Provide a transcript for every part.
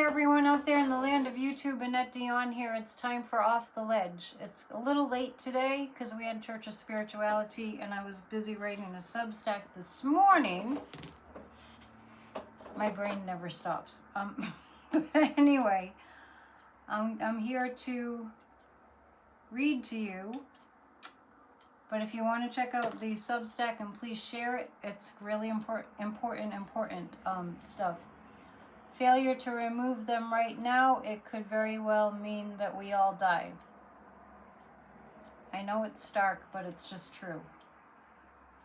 everyone out there in the land of YouTube. Annette Dion here. It's time for Off the Ledge. It's a little late today because we had Church of Spirituality and I was busy writing a Substack this morning. My brain never stops. But anyway, I'm here to read to you. But if you want to check out the Substack and please share it, it's really important stuff. Failure to remove them right now, it could very well mean that we all die. I know it's stark, but it's just true.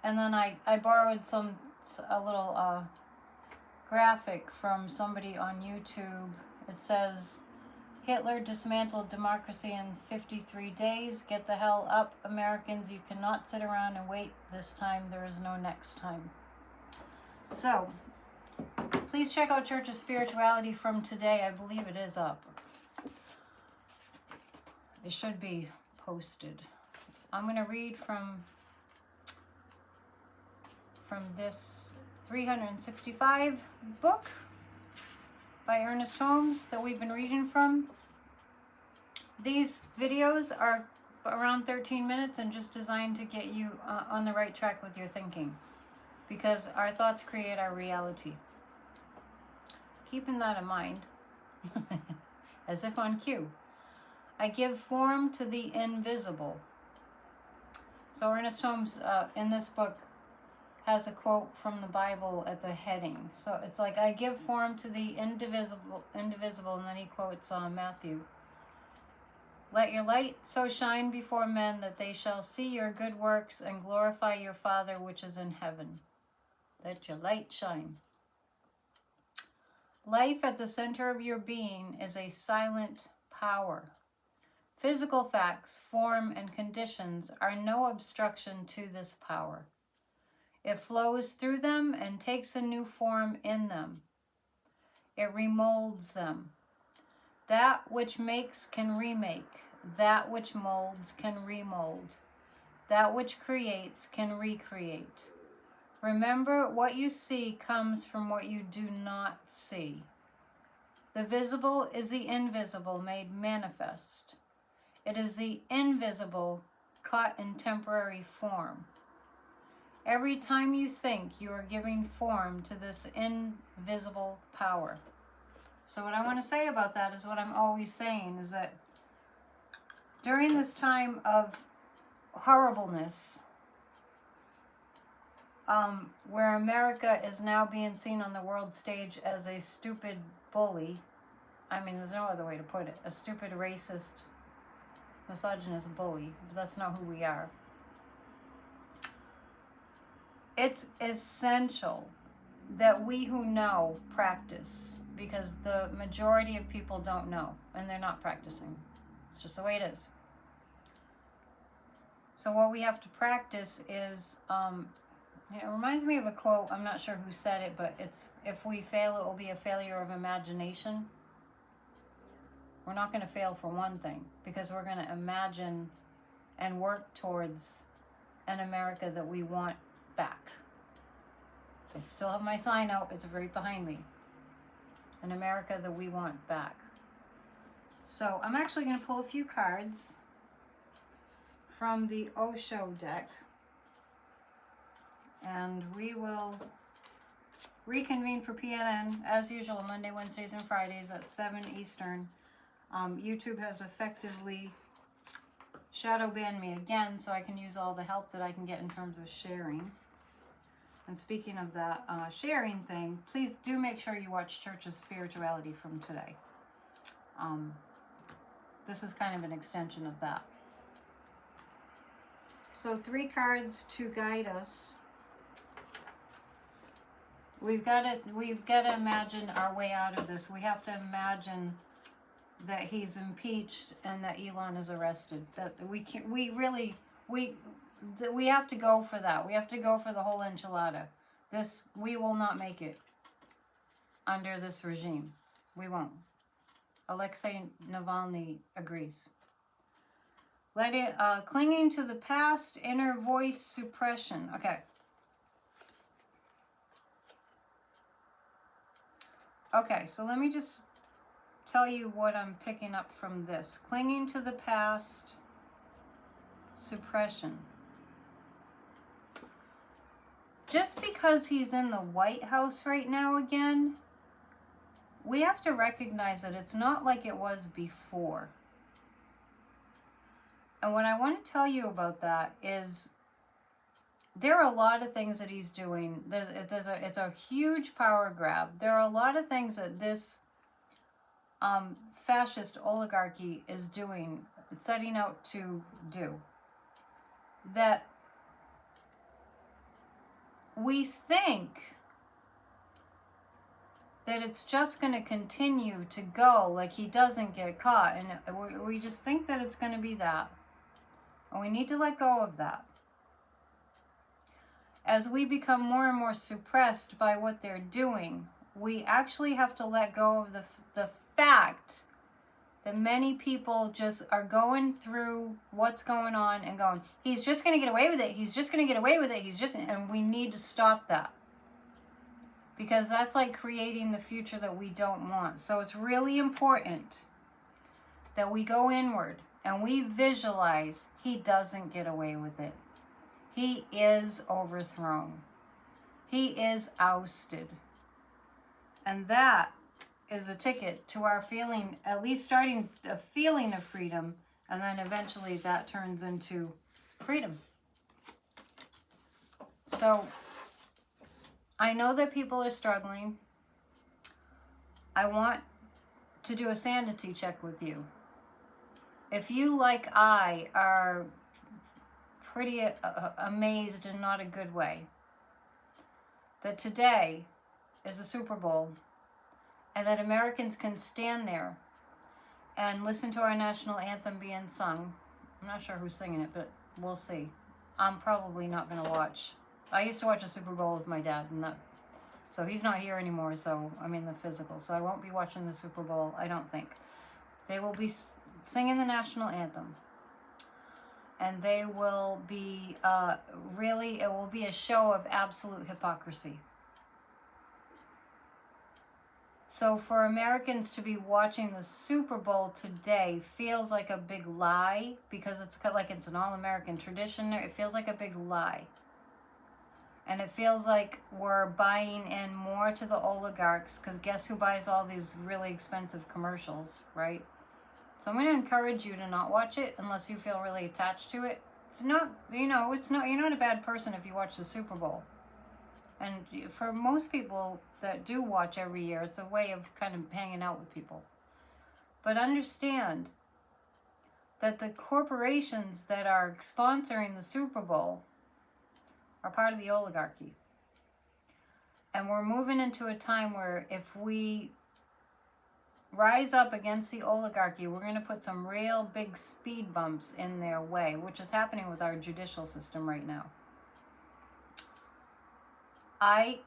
And then I borrowed a little graphic from somebody on YouTube. It says, Hitler dismantled democracy in 53 days. Get the hell up, Americans. You cannot sit around and wait. This time there is no next time. So, please check out Church of Spirituality from today. I believe it is up. It should be posted. I'm going to read from this 365 book by Ernest Holmes that we've been reading from. These videos are around 13 minutes and just designed to get you on the right track with your thinking, because our thoughts create our reality. Keeping that in mind, as if on cue, I give form to the invisible. So Ernest Holmes, in this book, has a quote from the Bible at the heading. So it's like, I give form to the indivisible, and then he quotes Matthew. Let your light so shine before men that they shall see your good works and glorify your Father which is in heaven. Let your light shine. Life at the center of your being is a silent power. Physical facts, form, and conditions are no obstruction to this power. It flows through them and takes a new form in them. It remolds them. That which makes can remake. That which molds can remold. That which creates can recreate. Remember, what you see comes from what you do not see. The visible is the invisible made manifest. It is the invisible caught in temporary form. Every time you think, you are giving form to this invisible power. So what I want to say about that is what I'm always saying, is that during this time of horribleness, where America is now being seen on the world stage as a stupid bully. I mean, there's no other way to put it. A stupid, racist, misogynist bully. But that's not who we are. It's essential that we who know practice, because the majority of people don't know, and they're not practicing. It's just the way it is. So what we have to practice is... it reminds me of a quote. I'm not sure who said it, but it's, if we fail, it will be a failure of imagination. We're not going to fail for one thing, because we're going to imagine and work towards an America that we want back. I still have my sign out. It's right behind me. An America that we want back. So I'm actually going to pull a few cards from the Osho deck. And we will reconvene for PNN, as usual, Monday, Wednesdays, and Fridays at 7 Eastern. YouTube has effectively shadow banned me again, so I can use all the help that I can get in terms of sharing. And speaking of that sharing thing, please do make sure you watch Church of Spirituality from today. This is kind of an extension of that. So 3 cards to guide us. We've got to imagine our way out of this. We have to imagine that he's impeached and that Elon is arrested. That we have to go for that. We have to go for the whole enchilada. We will not make it under this regime. We won't. Alexei Navalny agrees. Clinging to the past, inner voice suppression. Okay. Okay, so let me just tell you what I'm picking up from this. Clinging to the past, suppression. Just because he's in the White House right now again, we have to recognize that it's not like it was before. And what I want to tell you about that is there are a lot of things that he's doing. It's a huge power grab. There are a lot of things that this fascist oligarchy is doing, setting out to do, that we think that it's just going to continue to go like he doesn't get caught. And we just think that it's going to be that. And we need to let go of that. As we become more and more suppressed by what they're doing, we actually have to let go of the fact that many people just are going through what's going on and going, he's just going to get away with it. He's just going to get away with it. And we need to stop that. Because that's like creating the future that we don't want. So it's really important that we go inward and we visualize he doesn't get away with it. He is overthrown. He is ousted. And that is a ticket to our feeling, at least starting a feeling of freedom, and then eventually that turns into freedom. So I know that people are struggling. I want to do a sanity check with you. If you, like I, are pretty amazed in not a good way, that today is the Super Bowl, and that Americans can stand there and listen to our national anthem being sung. I'm not sure who's singing it, but we'll see. I'm probably not going to watch. I used to watch a Super Bowl with my dad, so he's not here anymore, so I'm in the physical. So I won't be watching the Super Bowl, I don't think. They will be singing the national anthem. And they will be, it will be a show of absolute hypocrisy. So for Americans to be watching the Super Bowl today feels like a big lie, because it's like it's an all-American tradition. It feels like a big lie. And it feels like we're buying in more to the oligarchs, because guess who buys all these really expensive commercials, right? So I'm going to encourage you to not watch it unless you feel really attached to it. It's not, you're not a bad person if you watch the Super Bowl. And for most people that do watch every year, it's a way of kind of hanging out with people. But understand that the corporations that are sponsoring the Super Bowl are part of the oligarchy. And we're moving into a time where if we rise up against the oligarchy, we're going to put some real big speed bumps in their way, which is happening with our judicial system right now. I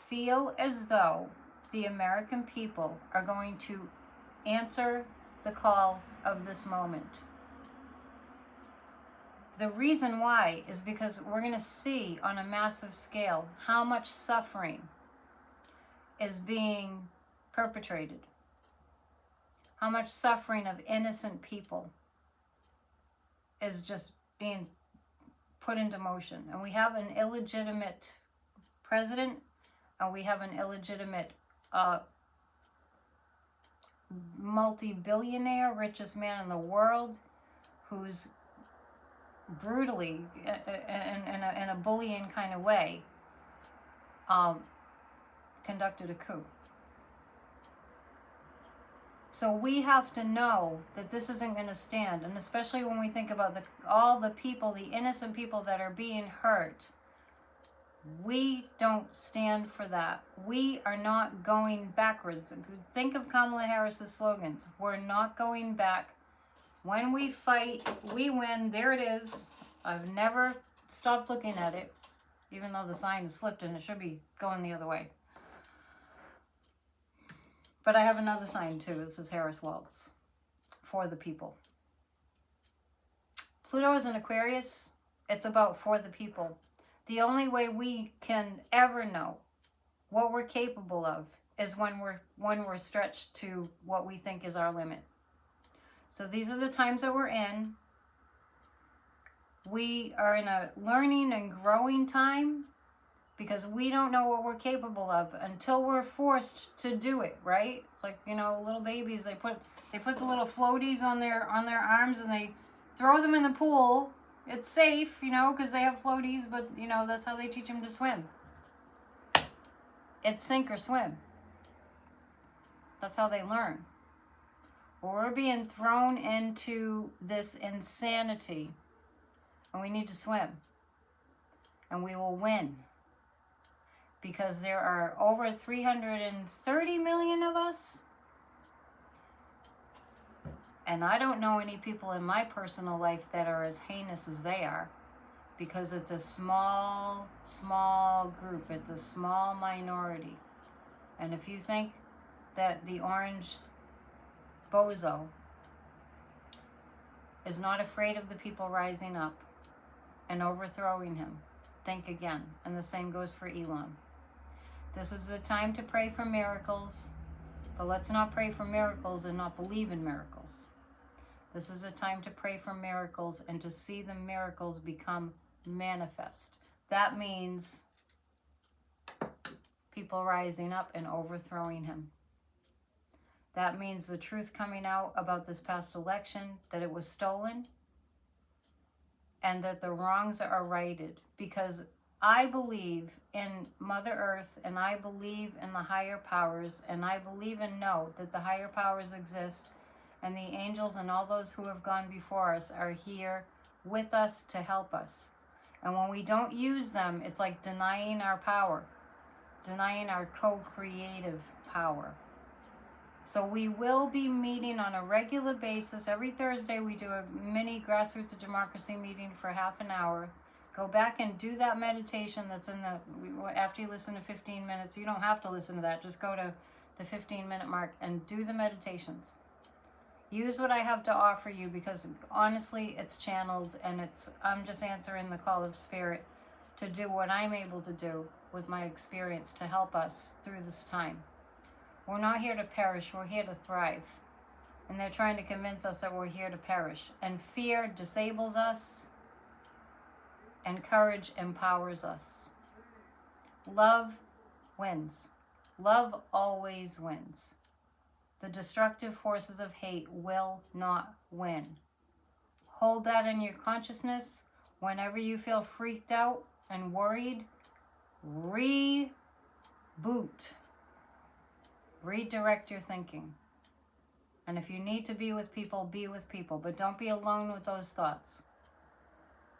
feel as though the American people are going to answer the call of this moment. The reason why is because we're going to see on a massive scale how much suffering is being perpetrated. How much suffering of innocent people is just being put into motion. And we have an illegitimate president, and we have an illegitimate multi-billionaire, richest man in the world, who's brutally, in a bullying kind of way, conducted a coup. So we have to know that this isn't going to stand, and especially when we think about all the people, the innocent people that are being hurt. We don't stand for that. We are not going backwards. Think of Kamala Harris's slogans. We're not going back. When we fight, we win. There it is. I've never stopped looking at it, even though the sign is flipped and it should be going the other way. But I have another sign too. This is Harris Waltz. For the people. Pluto is in Aquarius. It's about for the people. The only way we can ever know what we're capable of is when we're stretched to what we think is our limit. So these are the times that we're in. We are in a learning and growing time because we don't know what we're capable of until we're forced to do it, right? It's like, you know, little babies, they put the little floaties on their arms and they throw them in the pool. It's safe, you know, because they have floaties, but, you know, that's how they teach them to swim. It's sink or swim. That's how they learn. Well, we're being thrown into this insanity, and we need to swim. And we will win. Because there are over 330 million of us. And I don't know any people in my personal life that are as heinous as they are. Because it's a small group. It's a small minority. And if you think that the orange bozo is not afraid of the people rising up and overthrowing him, think again. And the same goes for Elon. This is a time to pray for miracles, but let's not pray for miracles and not believe in miracles. This is a time to pray for miracles and to see the miracles become manifest. That means people rising up and overthrowing him. That means the truth coming out about this past election, that it was stolen, and that the wrongs are righted. Because I believe in Mother Earth, and I believe in the higher powers, and I believe and know that the higher powers exist, and the angels and all those who have gone before us are here with us to help us. And when we don't use them, it's like denying our power, denying our co-creative power. So we will be meeting on a regular basis. Every Thursday we do a mini Grassroots of Democracy meeting for half an hour. Go back and do that meditation that's in after you listen to 15 minutes. You don't have to listen to that. Just go to the 15-minute mark and do the meditations. Use what I have to offer you because honestly it's channeled and I'm just answering the call of spirit to do what I'm able to do with my experience to help us through this time. We're not here to perish, we're here to thrive. And they're trying to convince us that we're here to perish. And fear disables us, and courage empowers us. Love wins. Love always wins. The destructive forces of hate will not win. Hold that in your consciousness. Whenever you feel freaked out and worried, reboot. Redirect your thinking. And if you need to be with people, but don't be alone with those thoughts.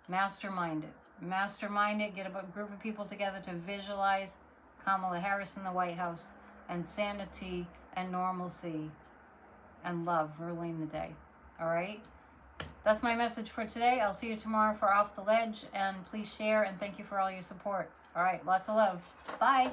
Mastermind it. Get a group of people together to visualize Kamala Harris in the White House and sanity and normalcy and love ruling the day. All right? That's my message for today. I'll see you tomorrow for Off the Ledge, and please share and thank you for all your support. All right, lots of love. Bye.